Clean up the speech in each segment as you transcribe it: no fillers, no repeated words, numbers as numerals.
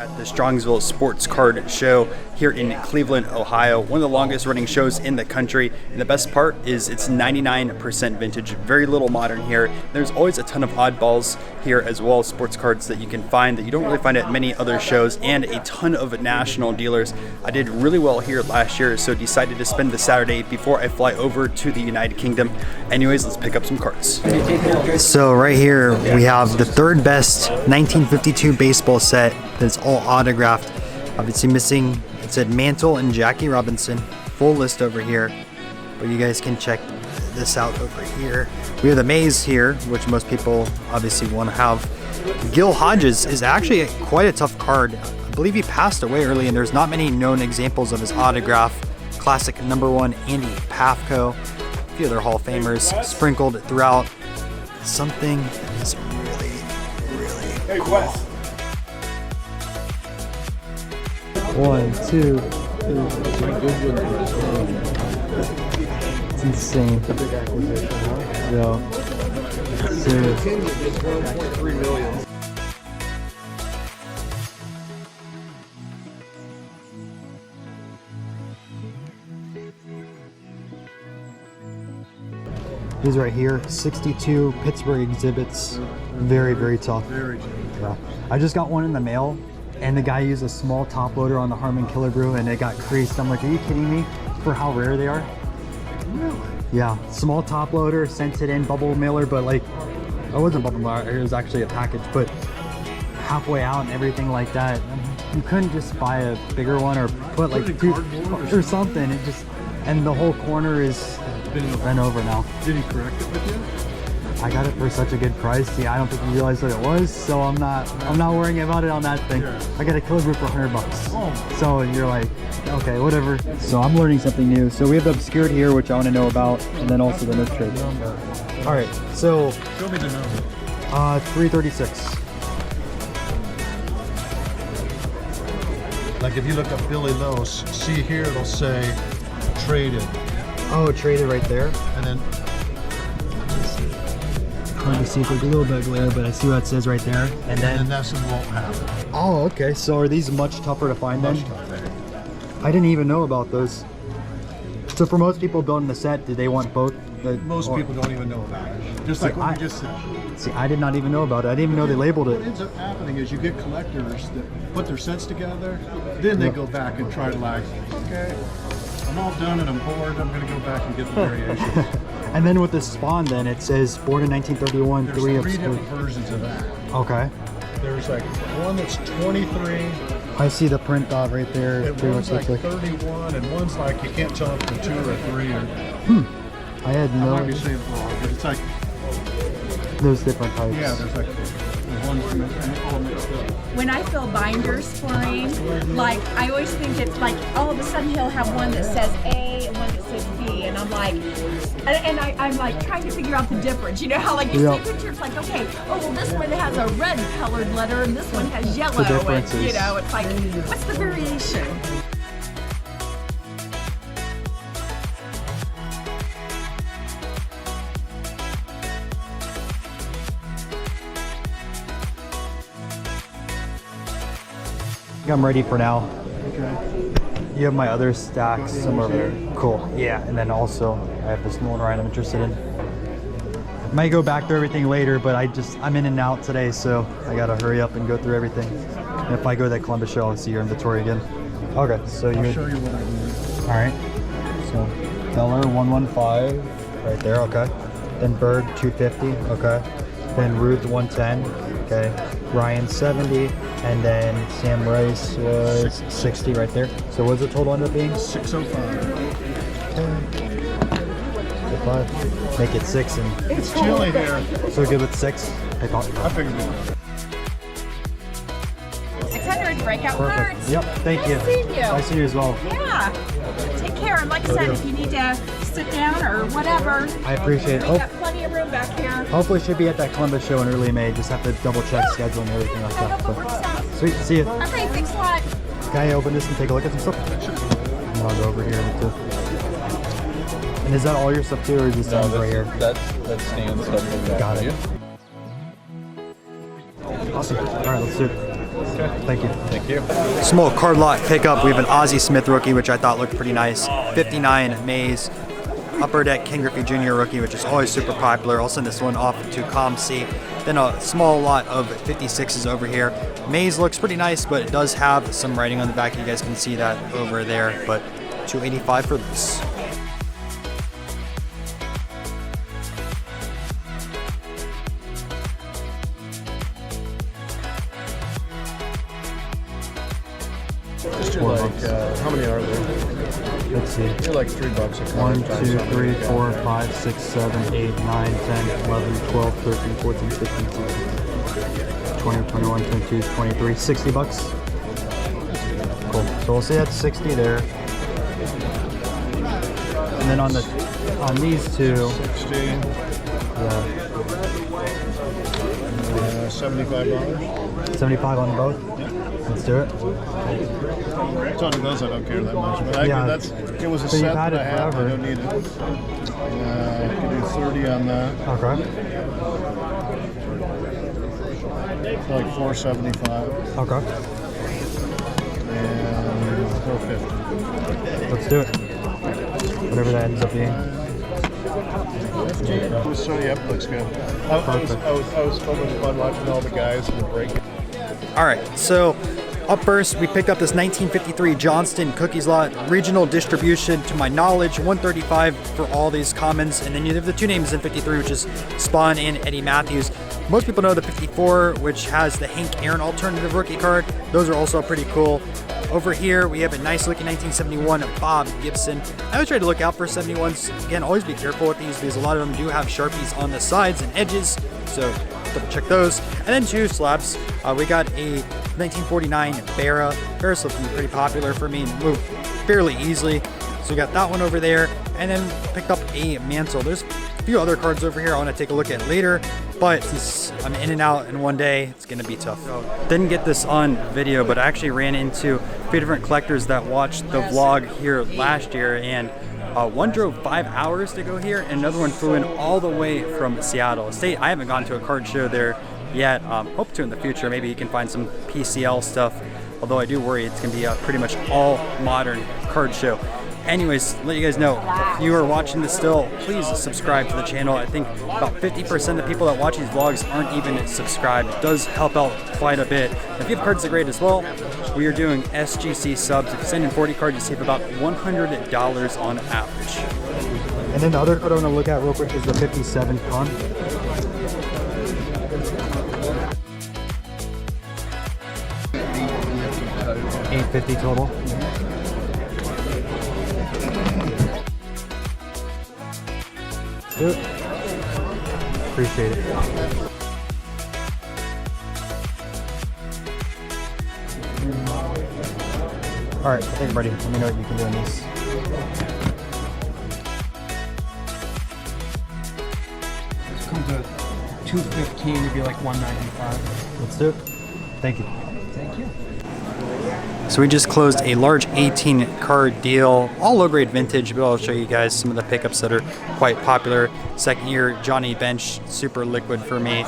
at the Strongsville Sports Card Show here in Cleveland, Ohio. One of the longest running shows in the country. And the best part is it's 99% vintage, very little modern here. There's always a ton of oddballs here as well, sports cards that you can find that you don't really find at many other shows, and a ton of national dealers. I did really well here last year, so decided to spend the Saturday before I fly over to the United Kingdom. Anyways, let's pick up some cards. So right here we have the third best 1952 baseball set that's all autographed. Obviously missing, it said Mantle and Jackie Robinson. Full list over here, but you guys can check this out over here. We have the Maze here, which most people obviously want to have. Gil Hodges is actually quite a tough card. I believe he passed away early, and there's not many known examples of his autograph. Classic #1 Andy Pafko, a few other Hall of Famers sprinkled throughout. Something is really, really cool. 1, 2, 3. It's insane. It's a big acquisition, huh? Yeah. Seriously. 3 million. These right here, 62 Pittsburgh exhibits. Very, very tough. Very tough. Yeah. I just got one in the mail, and the guy used a small top loader on the Harmon Killer Brew, and it got creased. I'm like, are you kidding me? For how rare they are? Really? Yeah, small top loader, sent it in, bubble mailer, but like, it wasn't bubble mailer, it was actually a package, but halfway out and everything like that. You couldn't just buy a bigger one or put like two or something. It just, and the whole corner is bent over now. Did he correct it with you? I got it for such a good price. See, I don't think he realized what it was, so I'm not worrying about it on that thing. Yeah. I got a Killer Brew for $100. Oh. So you're like, okay, whatever. So I'm learning something new. So we have the obscured here, which I want to know about, and then also the note trade. All right, so show me the number. 336. Like if you look up Billy Lowe's, see here it'll say traded. Oh, traded right there. And then hard to see, there's a little bit of glare, but I see what it says right there. And then that's what won't happen. Oh, okay. So are these much tougher to find then? Much tougher. I didn't even know about those. So for most people building the set, do they want both? Most people don't even know about it. Just like what we just said. See, I did not even know about it. I didn't even know they labeled it. What ends up happening is you get collectors that put their sets together, then they go back and try to like, okay, I'm all done and I'm bored, I'm going to go back and get the variations. And then with the Spawn, then it says born in 1931, There's three different versions of that. Okay. There's like one that's 23. I see the print dot right there. And one's like 31, and one's like you can't tell if they're 2 or 3. Or, I had no. I might be saying it wrong, but it's like those different types. Yeah, there's like one all mixed up. When I fill binders for him, like I always think it's like all of a sudden he'll have one that says A and one that says B, and I'm like, I'm like trying to figure out the difference. You know how like you see pictures like, okay, oh well this one has a red colored letter and this one has yellow, and you know it's like, what's the variation? I'm ready for now. Okay. You have my other stacks somewhere over there. Cool. Yeah, and then also I have this one right I'm interested in. Might go back through everything later, but I'm in and out today, so I gotta hurry up and go through everything. And if I go to that Columbus show, I'll see your inventory again. Okay, so I'll show you what I do. All right. So Feller 115 right there. Okay. Then Bird 250. Okay. Then Ruth 110. Okay. Ryan 70, and then Sam Rice was 60 right there. So what does the total end up being? 605. Okay. 5. Make it 6 and it's chilly here. So good with 6. I figured it. 600 breakout Perfect. cards. Yep. Thank you. Nice to see you. Nice to see you as well. Yeah. Take care. And like I said, if you need to sit down or whatever, I appreciate it. we got plenty of room back here. Hopefully should be at that Columbus show in early May. Just have to double check schedule and everything like that. So, sweet. See you. Okay, thanks a lot. Can I open this and take a look at some stuff? Sure. And I'll go over here too. And is that all your stuff too, or is this stands right here? That's stand stuff like that. Got it. Awesome. All right, let's do it. Okay. Thank you. Thank you. Small card lot pickup. We have an Ozzie Smith rookie, which I thought looked pretty nice. 59 Mays. Upper Deck Ken Griffey Jr. rookie, which is always super popular. I'll send this one off to ComC. Then a small lot of 56s over here. Mays looks pretty nice, but it does have some writing on the back. You guys can see that over there, but $285 for this. Just do like, how many are there? Let's see. You're like $3 a 1, card. 2, 3, 4, 5, 6, 7, 8, 9, 10, 11, 12, 13, 14, 15, 16, 20, 21, 22, 23, $60. Cool. So we'll say that's 60 there. And then on these two, 16. $75. 75 on both. Yeah. Let's do it. It's on those I don't care that much, but Yeah. it was a So you've set had that I it have. forever. I don't need it. I can do 30 on that. Okay. Like $475 Okay. and $450. Let's do it. Whatever that ends up being. So yeah, it looks good. I was fun watching all the guys in the break. All right, so up first, we picked up this 1953 Johnston Cookies lot, regional distribution, to my knowledge, $135 for all these commons, and then you have the two names in 53, which is Spawn and Eddie Matthews. Most people know the 54, which has the Hank Aaron alternative rookie card. Those are also pretty cool. Over here, we have a nice looking 1971 Bob Gibson. I always try to look out for 71s. Again, always be careful with these because a lot of them do have Sharpies on the sides and edges, so double check those. And then two slabs. We got a 1949 Barra. Barra's looking pretty popular for me, moved fairly easily. So we got that one over there, and then picked up a Mantle. There's a few other cards over here I want to take a look at later, but since I'm in and out in one day, it's going to be tough. Didn't get this on video, but I actually ran into a few different collectors that watched the vlog here last year, and one drove 5 hours to go here, and another one flew in all the way from Seattle. State, I haven't gone to a card show there yet. Hope to in the future. Maybe you can find some PCL stuff, although I do worry it's going to be a pretty much all modern card show. Anyways, let you guys know, if you are watching this still, please subscribe to the channel. I think about 50% of the people that watch these vlogs aren't even subscribed. It does help out quite a bit. If you have cards to grade as well, we are doing SGC subs. If you send in 40 cards, you save about $100 on average. And then the other card I want to look at real quick is the 57 Con. $850 total. Do it. Appreciate it. All right, I think I'm ready. Let me know what you can do in these. This comes at $215, it'd be like $195. Let's do it. Thank you. Thank you. So we just closed a large 18 card deal, all low grade vintage, but I'll show you guys some of the pickups that are quite popular. Second year Johnny Bench, super liquid for me.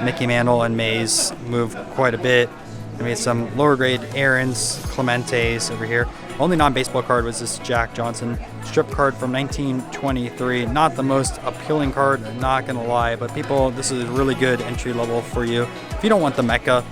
Mickey Mantle and Mays moved quite a bit. I made some lower grade Aarons, Clementes over here. Only non-baseball card was this Jack Johnson strip card from 1923. Not the most appealing card, not gonna lie, but people, this is a really good entry level for you. If you don't want the Mecca,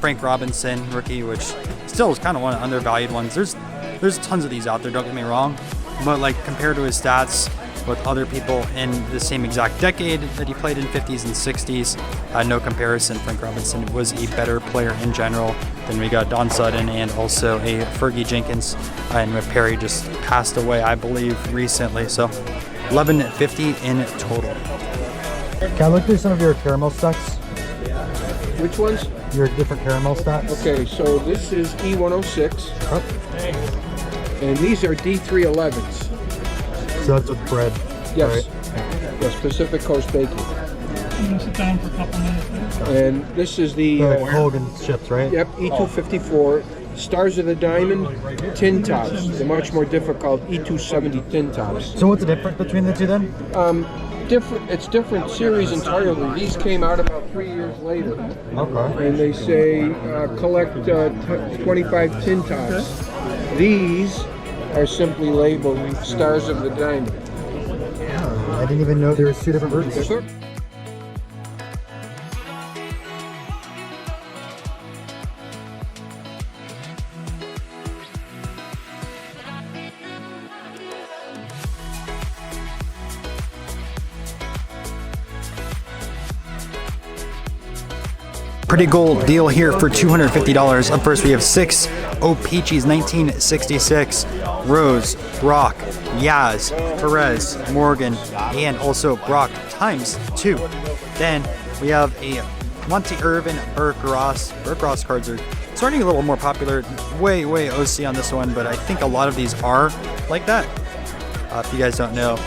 Frank Robinson rookie, which still is kind of one of the undervalued ones. There's tons of these out there, don't get me wrong, but like compared to his stats with other people in the same exact decade that he played in 50s and 60s, no comparison. Frank Robinson was a better player in general. Then we got Don Sutton and also a Fergie Jenkins, and Perry just passed away, I believe, recently. So $1150 in total. Can I look through some of your caramel stacks? Which ones? Your different caramel stacks? Okay, so this is E106, Oh, and these are D311s. so that's with bread. Yes. Right? Yes, Pacific Coast Baking. Sit down for a couple minutes. And this is the The Hogan chips, right? yep, E254. Stars of the Diamond tin tops. They're much more difficult. E270 tin tops. So what's the difference between the two then? It's different series entirely. These came out about 3 years later. Okay. And they say collect 25 tin tops. These are simply labeled Stars of the Diamond. I didn't even know there was two different versions. Sure. Pretty cool deal here for $250. Up first we have 6 O-Pee-Chees 1966, Rose, Brock, Yaz, Perez, Morgan, and also Brock times 2. Then we have a Monty Irvin Burke Ross. Burke Ross cards are starting a little more popular. Way OC on this one, but I think a lot of these are like that. If you guys don't know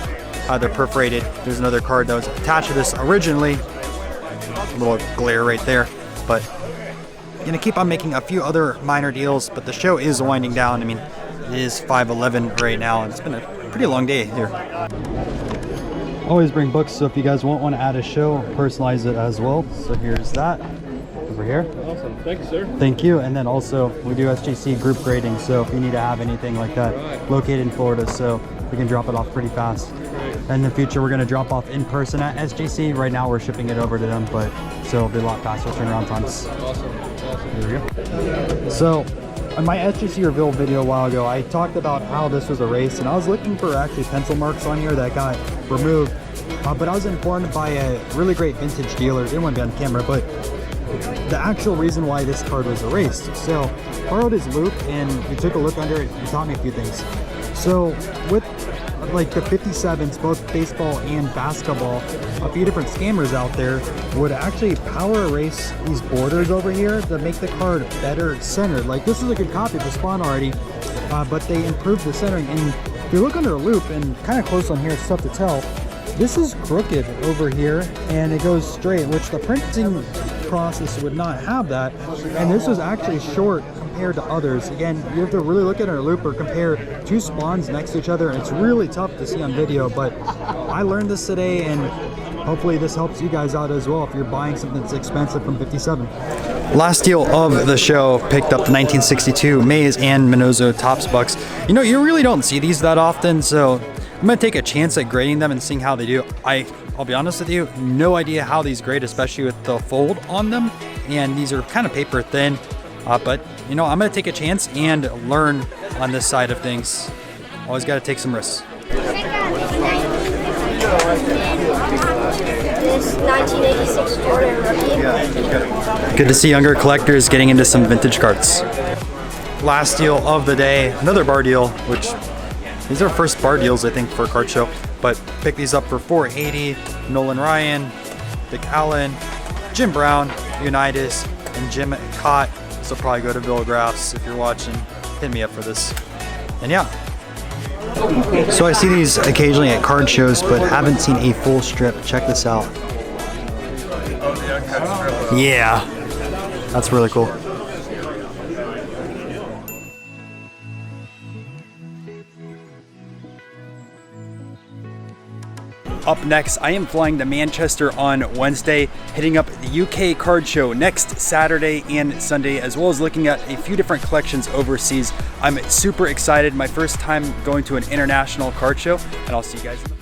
how they're perforated, there's another card that was attached to this originally. A little glare right there. But gonna keep on making a few other minor deals, but the show is winding down. I mean, it is 5:11 right now, and it's been a pretty long day here. Always bring books, so if you guys want to add a show, personalize it as well. So here's that over here. Awesome. Thank you, sir. Thank you. And then also we do SGC group grading, so if you need to have anything like that, located in Florida, so we can drop it off pretty fast. In the future, we're going to drop off in person at SGC. Right now, we're shipping it over to them, but so it'll be a lot faster turnaround times. Awesome. There we go. So, in my SGC reveal video a while ago, I talked about how this was a race, and I was looking for actually pencil marks on here that got removed. But I was informed by a really great vintage dealer. Didn't want to be on camera, but the actual reason why this card was erased. So, borrowed his loop, and we took a look under it. He taught me a few things. So, with like the 57s, both baseball and basketball, a few different scammers out there would actually power erase these borders over here to make the card better centered. Like this is a good copy of the Spawn already, but they improved the centering. And if you look under a loop and kind of close on here, it's tough to tell. This is crooked over here and it goes straight, which the printing process would not have that. And this was actually short compared to others. Again, you have to really look at our loop or compare two spawns next to each other, and it's really tough to see on video, but I learned this today, and hopefully this helps you guys out as well if you're buying something that's expensive from 57. Last deal of the show, picked up the 1962 Mays and Minozo Topps Bucks. You know, you really don't see these that often, so I'm gonna take a chance at grading them and seeing how they do. I'll be honest with you, no idea how these grade, especially with the fold on them, and these are kind of paper thin, but you know, I'm gonna take a chance and learn on this side of things. Always gotta take some risks. This 1986 Jordan rookie. Good to see younger collectors getting into some vintage cards. Last deal of the day, another bar deal, which these are first bar deals I think for a card show, but pick these up for $480. Nolan Ryan, Dick Allen, Jim Brown, Unitas, and Jim Cott. So probably go to Villagraphs if you're watching. Hit me up for this. And yeah. So I see these occasionally at card shows, but haven't seen a full strip. Check this out. Yeah, that's really cool. Up next, I am flying to Manchester on Wednesday, hitting up the UK card show next Saturday and Sunday, as well as looking at a few different collections overseas. I'm super excited. My first time going to an international card show, and I'll see you guys.